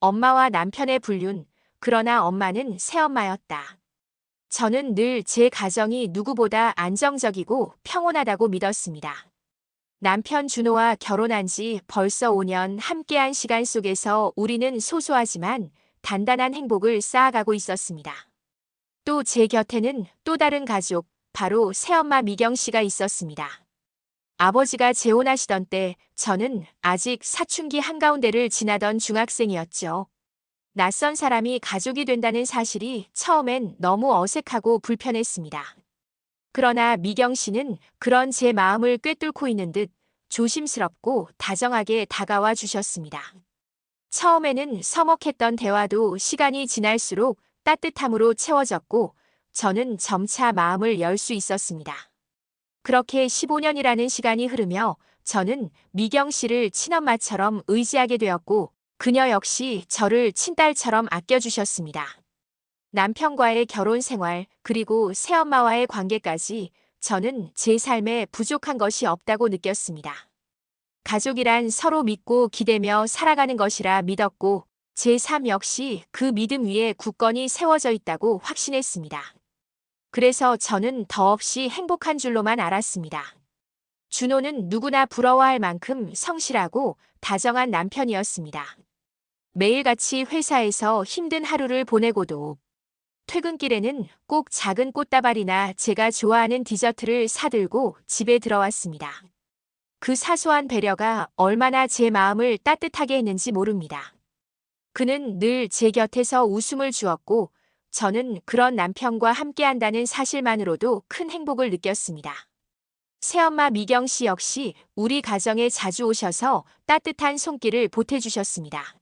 엄마와 남편의 불륜, 그러나 엄마는 새엄마였다. 저는 늘 제 가정이 누구보다 안정적이고 평온하다고 믿었습니다. 남편 준호와 결혼한 지 벌써 5년 함께한 시간 속에서 우리는 소소하지만 단단한 행복을 쌓아가고 있었습니다. 또 제 곁에는 또 다른 가족, 바로 새엄마 미경 씨가 있었습니다. 아버지가 재혼하시던 때 저는 아직 사춘기 한가운데를 지나던 중학생이었죠. 낯선 사람이 가족이 된다는 사실이 처음엔 너무 어색하고 불편했습니다. 그러나 미경 씨는 그런 제 마음을 꿰뚫고 있는 듯 조심스럽고 다정하게 다가와 주셨습니다. 처음에는 서먹했던 대화도 시간이 지날수록 따뜻함으로 채워졌고 저는 점차 마음을 열 수 있었습니다. 그렇게 15년이라는 시간이 흐르며 저는 미경 씨를 친엄마처럼 의지하게 되었고 그녀 역시 저를 친딸처럼 아껴주셨습니다. 남편과의 결혼 생활, 그리고 새엄마와의 관계까지 저는 제 삶에 부족한 것이 없다고 느꼈습니다. 가족이란 서로 믿고 기대며 살아가는 것이라 믿었고 제 삶 역시 그 믿음 위에 굳건히 세워져 있다고 확신했습니다. 그래서 저는 더없이 행복한 줄로만 알았습니다. 준호는 누구나 부러워할 만큼 성실하고 다정한 남편이었습니다. 매일같이 회사에서 힘든 하루를 보내고도 퇴근길에는 꼭 작은 꽃다발이나 제가 좋아하는 디저트를 사들고 집에 들어왔습니다. 그 사소한 배려가 얼마나 제 마음을 따뜻하게 했는지 모릅니다. 그는 늘 제 곁에서 웃음을 주었고 저는 그런 남편과 함께한다는 사실만으로도 큰 행복을 느꼈습니다. 새엄마 미경 씨 역시 우리 가정에 자주 오셔서 따뜻한 손길을 보태주셨습니다.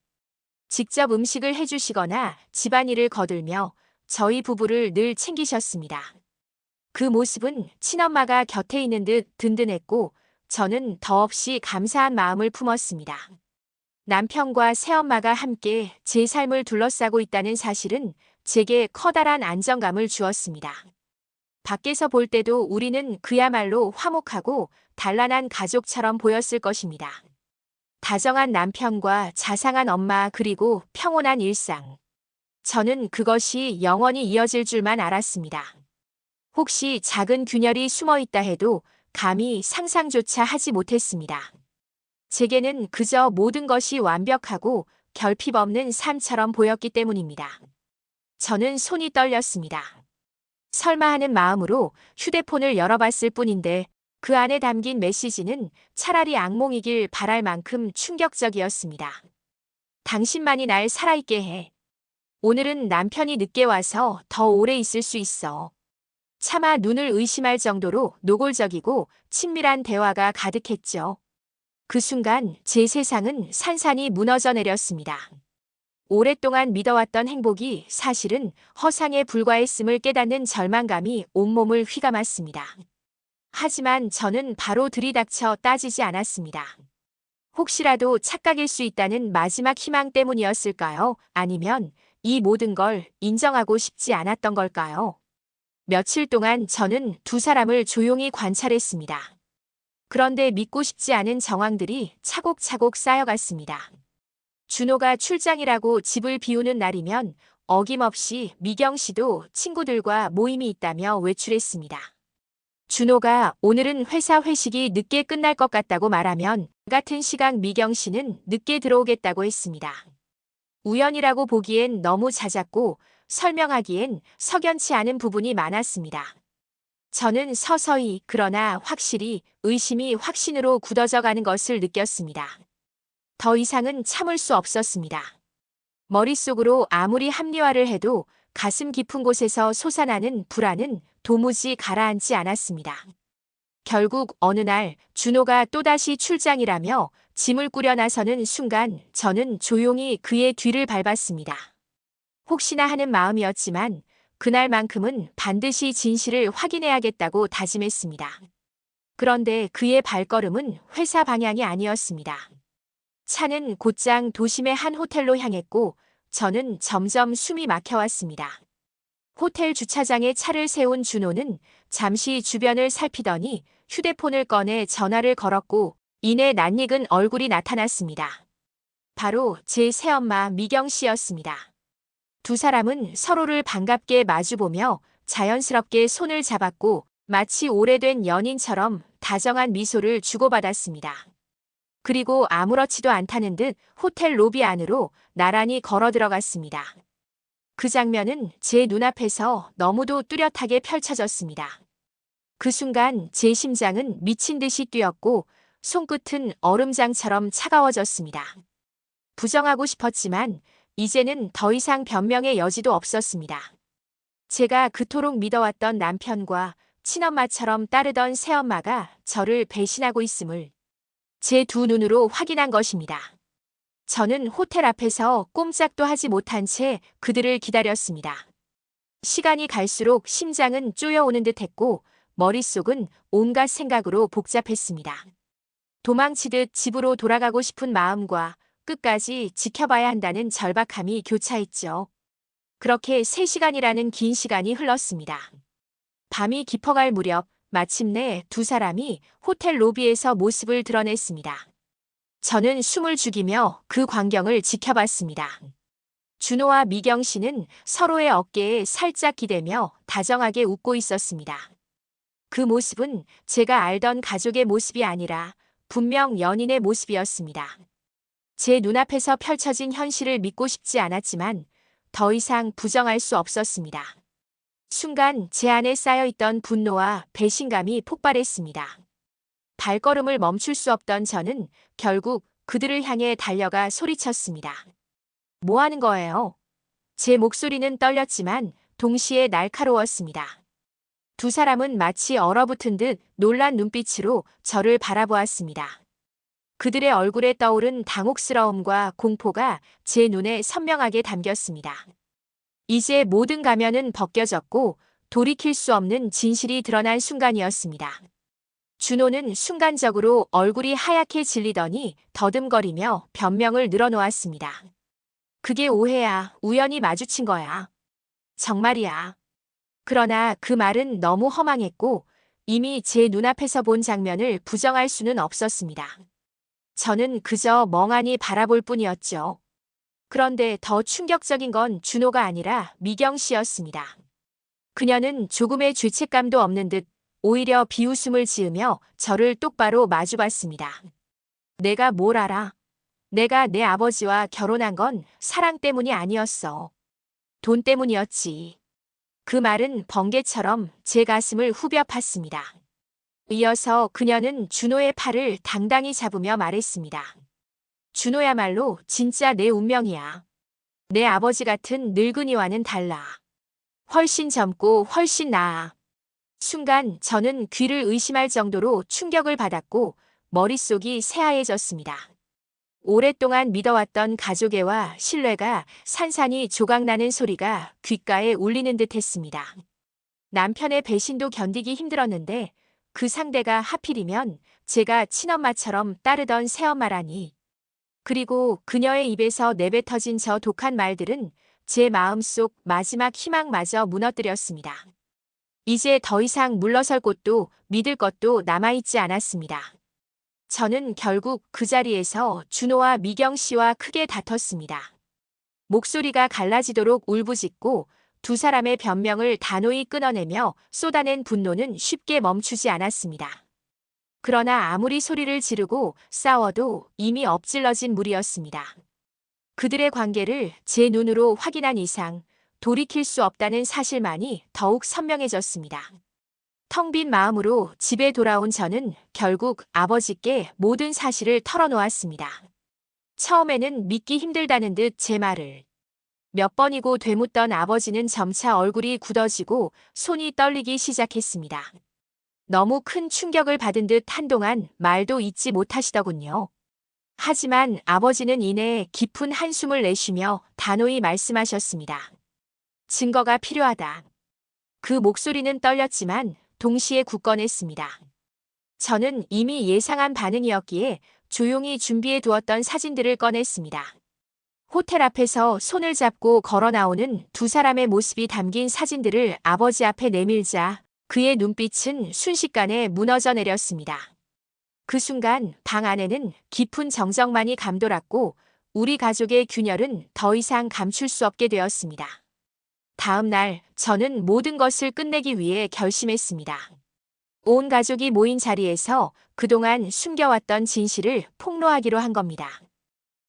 직접 음식을 해주시거나 집안일을 거들며 저희 부부를 늘 챙기셨습니다. 그 모습은 친엄마가 곁에 있는 듯 든든했고 저는 더없이 감사한 마음을 품었습니다. 남편과 새엄마가 함께 제 삶을 둘러싸고 있다는 사실은 제게 커다란 안정감을 주었습니다. 밖에서 볼 때도 우리는 그야말로 화목하고 단란한 가족처럼 보였을 것입니다. 다정한 남편과 자상한 엄마 그리고 평온한 일상. 저는 그것이 영원히 이어질 줄만 알았습니다. 혹시 작은 균열이 숨어 있다 해도 감히 상상조차 하지 못했습니다. 제게는 그저 모든 것이 완벽하고 결핍 없는 삶처럼 보였기 때문입니다. 저는 손이 떨렸습니다. 설마 하는 마음으로 휴대폰을 열어봤을 뿐인데 그 안에 담긴 메시지는 차라리 악몽이길 바랄 만큼 충격적이었습니다. 당신만이 날 살아있게 해. 오늘은 남편이 늦게 와서 더 오래 있을 수 있어. 차마 눈을 의심할 정도로 노골적이고 친밀한 대화가 가득했죠. 그 순간 제 세상은 산산이 무너져 내렸습니다. 오랫동안 믿어왔던 행복이 사실은 허상에 불과했음을 깨닫는 절망감이 온몸을 휘감았습니다. 하지만 저는 바로 들이닥쳐 따지지 않았습니다. 혹시라도 착각일 수 있다는 마지막 희망 때문이었을까요? 아니면 이 모든 걸 인정하고 싶지 않았던 걸까요? 며칠 동안 저는 두 사람을 조용히 관찰했습니다. 그런데 믿고 싶지 않은 정황들이 차곡차곡 쌓여갔습니다. 준호가 출장이라고 집을 비우는 날이면 어김없이 미경 씨도 친구들과 모임이 있다며 외출했습니다. 준호가 오늘은 회사 회식이 늦게 끝날 것 같다고 말하면 같은 시각 미경 씨는 늦게 들어오겠다고 했습니다. 우연이라고 보기엔 너무 잦았고 설명하기엔 석연치 않은 부분이 많았습니다. 저는 서서히 그러나 확실히 의심이 확신으로 굳어져 가는 것을 느꼈습니다. 더 이상은 참을 수 없었습니다. 머릿속으로 아무리 합리화를 해도 가슴 깊은 곳에서 솟아나는 불안은 도무지 가라앉지 않았습니다. 결국 어느 날 준호가 또다시 출장이라며 짐을 꾸려 나서는 순간 저는 조용히 그의 뒤를 밟았습니다. 혹시나 하는 마음이었지만 그날만큼은 반드시 진실을 확인해야겠다고 다짐했습니다. 그런데 그의 발걸음은 회사 방향이 아니었습니다. 차는 곧장 도심의 한 호텔로 향했고 저는 점점 숨이 막혀왔습니다. 호텔 주차장에 차를 세운 준호는 잠시 주변을 살피더니 휴대폰을 꺼내 전화를 걸었고 이내 낯익은 얼굴이 나타났습니다. 바로 제 새엄마 미경 씨였습니다. 두 사람은 서로를 반갑게 마주보며 자연스럽게 손을 잡았고 마치 오래된 연인처럼 다정한 미소를 주고받았습니다. 그리고 아무렇지도 않다는 듯 호텔 로비 안으로 나란히 걸어 들어갔습니다. 그 장면은 제 눈앞에서 너무도 뚜렷하게 펼쳐졌습니다. 그 순간 제 심장은 미친 듯이 뛰었고 손끝은 얼음장처럼 차가워졌습니다. 부정하고 싶었지만 이제는 더 이상 변명의 여지도 없었습니다. 제가 그토록 믿어왔던 남편과 친엄마처럼 따르던 새엄마가 저를 배신하고 있음을 제 두 눈으로 확인한 것입니다. 저는 호텔 앞에서 꼼짝도 하지 못한 채 그들을 기다렸습니다. 시간이 갈수록 심장은 쪼여오는 듯했고 머릿속은 온갖 생각으로 복잡했습니다. 도망치듯 집으로 돌아가고 싶은 마음과 끝까지 지켜봐야 한다는 절박함이 교차했죠. 그렇게 3시간이라는 긴 시간이 흘렀습니다. 밤이 깊어갈 무렵 마침내 두 사람이 호텔 로비에서 모습을 드러냈습니다. 저는 숨을 죽이며 그 광경을 지켜봤습니다. 준호와 미경 씨는 서로의 어깨에 살짝 기대며 다정하게 웃고 있었습니다. 그 모습은 제가 알던 가족의 모습이 아니라 분명 연인의 모습이었습니다. 제 눈앞에서 펼쳐진 현실을 믿고 싶지 않았지만 더 이상 부정할 수 없었습니다. 순간 제 안에 쌓여있던 분노와 배신감이 폭발했습니다. 발걸음을 멈출 수 없던 저는 결국 그들을 향해 달려가 소리쳤습니다. 뭐 하는 거예요? 제 목소리는 떨렸지만 동시에 날카로웠습니다. 두 사람은 마치 얼어붙은 듯 놀란 눈빛으로 저를 바라보았습니다. 그들의 얼굴에 떠오른 당혹스러움과 공포가 제 눈에 선명하게 담겼습니다. 이제 모든 가면은 벗겨졌고 돌이킬 수 없는 진실이 드러난 순간이었습니다. 준호는 순간적으로 얼굴이 하얗게 질리더니 더듬거리며 변명을 늘어놓았습니다. 그게 오해야. 우연히 마주친 거야. 정말이야. 그러나 그 말은 너무 허망했고 이미 제 눈앞에서 본 장면을 부정할 수는 없었습니다. 저는 그저 멍하니 바라볼 뿐이었죠. 그런데 더 충격적인 건 준호가 아니라 미경 씨였습니다. 그녀는 조금의 죄책감도 없는 듯 오히려 비웃음을 지으며 저를 똑바로 마주봤습니다. 내가 뭘 알아? 내가 내 아버지와 결혼한 건 사랑 때문이 아니었어. 돈 때문이었지. 그 말은 번개처럼 제 가슴을 후벼 팠습니다. 이어서 그녀는 준호의 팔을 당당히 잡으며 말했습니다. 준호야말로 진짜 내 운명이야. 내 아버지 같은 늙은이와는 달라. 훨씬 젊고 훨씬 나아. 순간 저는 귀를 의심할 정도로 충격을 받았고 머릿속이 새하얘졌습니다. 오랫동안 믿어왔던 가족애와 신뢰가 산산이 조각나는 소리가 귓가에 울리는 듯했습니다. 남편의 배신도 견디기 힘들었는데 그 상대가 하필이면 제가 친엄마처럼 따르던 새엄마라니. 그리고 그녀의 입에서 내뱉어진 저 독한 말들은 제 마음속 마지막 희망마저 무너뜨렸습니다. 이제 더 이상 물러설 곳도 믿을 것도 남아있지 않았습니다. 저는 결국 그 자리에서 준호와 미경 씨와 크게 다퉜습니다. 목소리가 갈라지도록 울부짖고 두 사람의 변명을 단호히 끊어내며 쏟아낸 분노는 쉽게 멈추지 않았습니다. 그러나 아무리 소리를 지르고 싸워도 이미 엎질러진 물이었습니다. 그들의 관계를 제 눈으로 확인한 이상 돌이킬 수 없다는 사실만이 더욱 선명해졌습니다. 텅 빈 마음으로 집에 돌아온 저는 결국 아버지께 모든 사실을 털어놓았습니다. 처음에는 믿기 힘들다는 듯 제 말을 몇 번이고 되묻던 아버지는 점차 얼굴이 굳어지고 손이 떨리기 시작했습니다. 너무 큰 충격을 받은 듯 한동안 말도 잇지 못하시더군요. 하지만 아버지는 이내 깊은 한숨을 내쉬며 단호히 말씀하셨습니다. 증거가 필요하다. 그 목소리는 떨렸지만 동시에 굳건했습니다. 저는 이미 예상한 반응이었기에 조용히 준비해 두었던 사진들을 꺼냈습니다. 호텔 앞에서 손을 잡고 걸어 나오는 두 사람의 모습이 담긴 사진들을 아버지 앞에 내밀자 그의 눈빛은 순식간에 무너져 내렸습니다. 그 순간 방 안에는 깊은 정적만이 감돌았고 우리 가족의 균열은 더 이상 감출 수 없게 되었습니다. 다음 날 저는 모든 것을 끝내기 위해 결심했습니다. 온 가족이 모인 자리에서 그동안 숨겨왔던 진실을 폭로하기로 한 겁니다.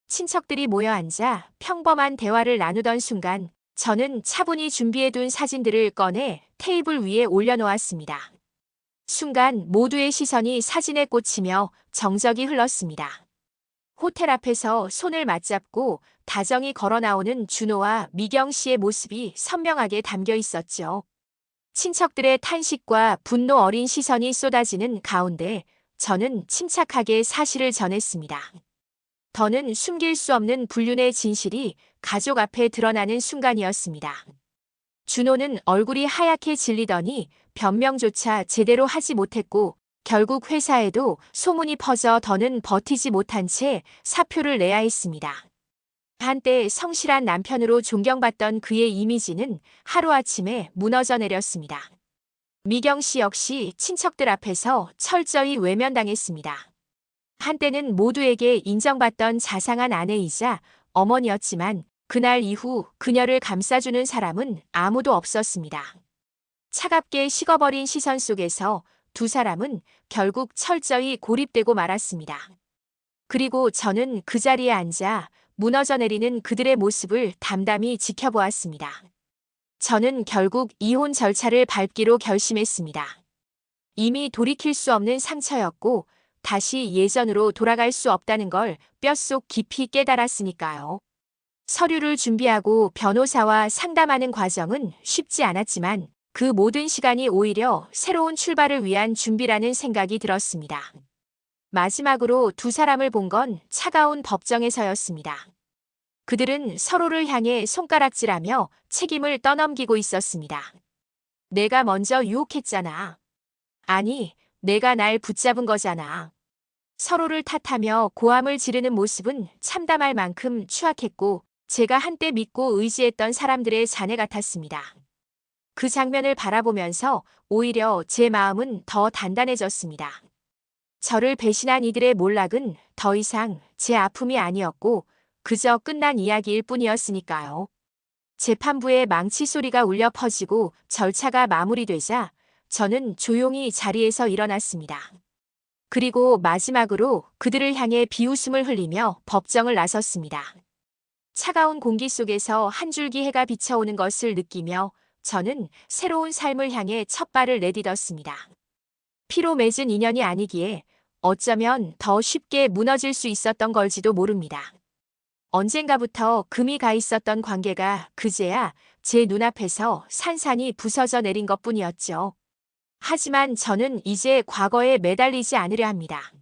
친척들이 모여 앉아 평범한 대화를 나누던 순간 저는 차분히 준비해둔 사진들을 꺼내 테이블 위에 올려놓았습니다. 순간 모두의 시선이 사진에 꽂히며 정적이 흘렀습니다. 호텔 앞에서 손을 맞잡고 다정히 걸어 나오는 준호와 미경 씨의 모습이 선명하게 담겨 있었죠. 친척들의 탄식과 분노 어린 시선이 쏟아지는 가운데 저는 침착하게 사실을 전했습니다. 더는 숨길 수 없는 불륜의 진실이 가족 앞에 드러나는 순간이었습니다. 준호는 얼굴이 하얗게 질리더니 변명조차 제대로 하지 못했고 결국 회사에도 소문이 퍼져 더는 버티지 못한 채 사표를 내야 했습니다. 한때 성실한 남편으로 존경받던 그의 이미지는 하루아침에 무너져 내렸습니다. 미경 씨 역시 친척들 앞에서 철저히 외면당했습니다. 한때는 모두에게 인정받던 자상한 아내이자 어머니였지만 그날 이후 그녀를 감싸주는 사람은 아무도 없었습니다. 차갑게 식어버린 시선 속에서 두 사람은 결국 철저히 고립되고 말았습니다. 그리고 저는 그 자리에 앉아 무너져 내리는 그들의 모습을 담담히 지켜보았습니다. 저는 결국 이혼 절차를 밟기로 결심했습니다. 이미 돌이킬 수 없는 상처였고 다시 예전으로 돌아갈 수 없다는 걸 뼛속 깊이 깨달았으니까요. 서류를 준비하고 변호사와 상담하는 과정은 쉽지 않았지만 그 모든 시간이 오히려 새로운 출발을 위한 준비라는 생각이 들었습니다. 마지막으로 두 사람을 본 건 차가운 법정에서였습니다. 그들은 서로를 향해 손가락질하며 책임을 떠넘기고 있었습니다. 내가 먼저 유혹했잖아. 아니, 내가 날 붙잡은 거잖아. 서로를 탓하며 고함을 지르는 모습은 참담할 만큼 추악했고 제가 한때 믿고 의지했던 사람들의 자네 같았습니다. 그 장면을 바라보면서 오히려 제 마음은 더 단단해졌습니다. 저를 배신한 이들의 몰락은 더 이상 제 아픔이 아니었고 그저 끝난 이야기일 뿐이었으니까요. 재판부의 망치 소리가 울려 퍼지고 절차가 마무리되자 저는 조용히 자리에서 일어났습니다. 그리고 마지막으로 그들을 향해 비웃음을 흘리며 법정을 나섰습니다. 차가운 공기 속에서 한 줄기 해가 비쳐오는 것을 느끼며 저는 새로운 삶을 향해 첫 발을 내딛었습니다. 피로 맺은 인연이 아니기에 어쩌면 더 쉽게 무너질 수 있었던 걸지도 모릅니다. 언젠가부터 금이 가 있었던 관계가 그제야 제 눈앞에서 산산이 부서져 내린 것뿐이었죠. 하지만 저는 이제 과거에 매달리지 않으려 합니다.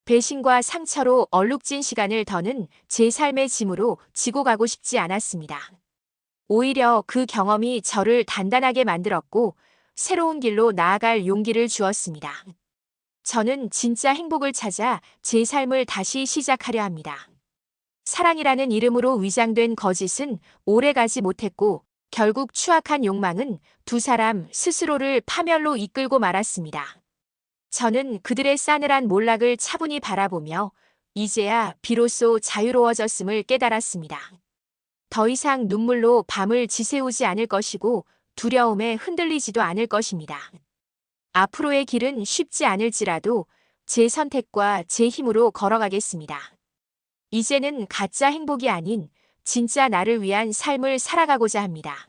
배신과 상처로 얼룩진 시간을 더는 제 삶의 짐으로 지고 가고 싶지 않았습니다. 오히려 그 경험이 저를 단단하게 만들었고 새로운 길로 나아갈 용기를 주었습니다. 저는 진짜 행복을 찾아 제 삶을 다시 시작하려 합니다. 사랑이라는 이름으로 위장된 거짓은 오래가지 못했고 결국 추악한 욕망은 두 사람 스스로를 파멸로 이끌고 말았습니다. 저는 그들의 싸늘한 몰락을 차분히 바라보며 이제야 비로소 자유로워졌음을 깨달았습니다. 더 이상 눈물로 밤을 지새우지 않을 것이고 두려움에 흔들리지도 않을 것입니다. 앞으로의 길은 쉽지 않을지라도 제 선택과 제 힘으로 걸어가겠습니다. 이제는 가짜 행복이 아닌 진짜 나를 위한 삶을 살아가고자 합니다.